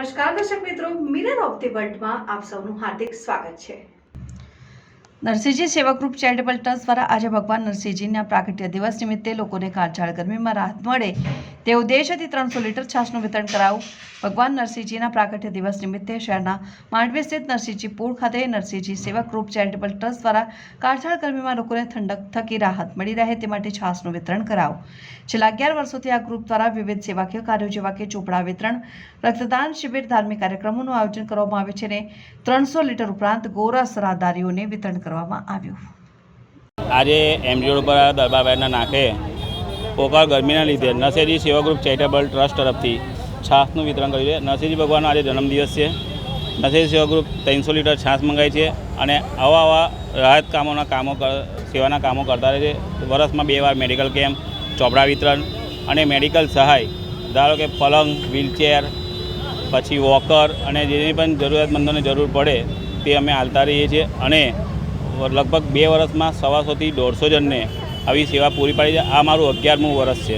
નમસ્કાર દર્શક મિત્રો, મિરર ઓફ ધી વર્લ્ડમાં આપ સૌનું હાર્દિક સ્વાગત છે। નરસિંહજી સેવા ગ્રુપ ચેરિટેબલ ટ્રસ્ટ દ્વારા આજે ભગવાન નરસિંહજીના પ્રાગટ્ય દિવસ નિમિત્તે લોકોને કાળઝાળ ગરમીમાં રાહત મળે તે ઉદ્દેશ્યથી 300 લીટર છાશનું વિતરણ કરાયું। ભગવાન નરસિંહજીના પ્રાગટ્ય દિવસ નિમિત્તે શહેરના માંડવી સ્થિત નરસિંહજી પુલ ખાતે નરસિંહજી સેવા ગ્રુપ ચેરિટેબલ ટ્રસ્ટ દ્વારા કાળઝાળ ગરમીમાં લોકોને ઠંડક થકી રાહત મળી રહે તે માટે છાશનું વિતરણ કરાયું। છેલ્લા 11 વર્ષોથી આ ગ્રુપ દ્વારા વિવિધ સેવાકીય કાર્યો જેવા કે ચોપડા વિતરણ, રક્તદાન શિબિર, ધાર્મિક કાર્યક્રમોનું આયોજન કરવામાં આવે છે અને 300 લીટર ઉપરાંત ગોરસ રાહદારીઓને વિતરણ કરવામાં આવ્યું। આજે એમજી રોડ પર દરબારભાઈના નાકે પોકાર ગરમીના લીધે નરસિંહજી સેવા ગ્રુપ ચેરિટેબલ ટ્રસ્ટ તરફથી છાશનું વિતરણ કર્યું છે। નરસિંહજી ભગવાનનો આજે જન્મદિવસ છે। નરસિંહજી સેવા ગ્રુપ 300 લીટર છાશ મંગાવી છે અને આવા રાહત સેવાના કામો કરતા રહે છે। વર્ષમાં 2 વાર મેડિકલ કેમ્પ, ચોપડા વિતરણ અને મેડિકલ સહાય, ધારો કે પલંગ, વ્હીલચેર, પછી વોકર અને જેની પણ જરૂરિયાતમંદોને જરૂર પડે તે અમે આલતા રહીએ છીએ અને લગભગ 2 વર્ષમાં 125 થી 150 જણને આવી સેવા પૂરી પાડી છે। આ મારું 11મું વર્ષ છે।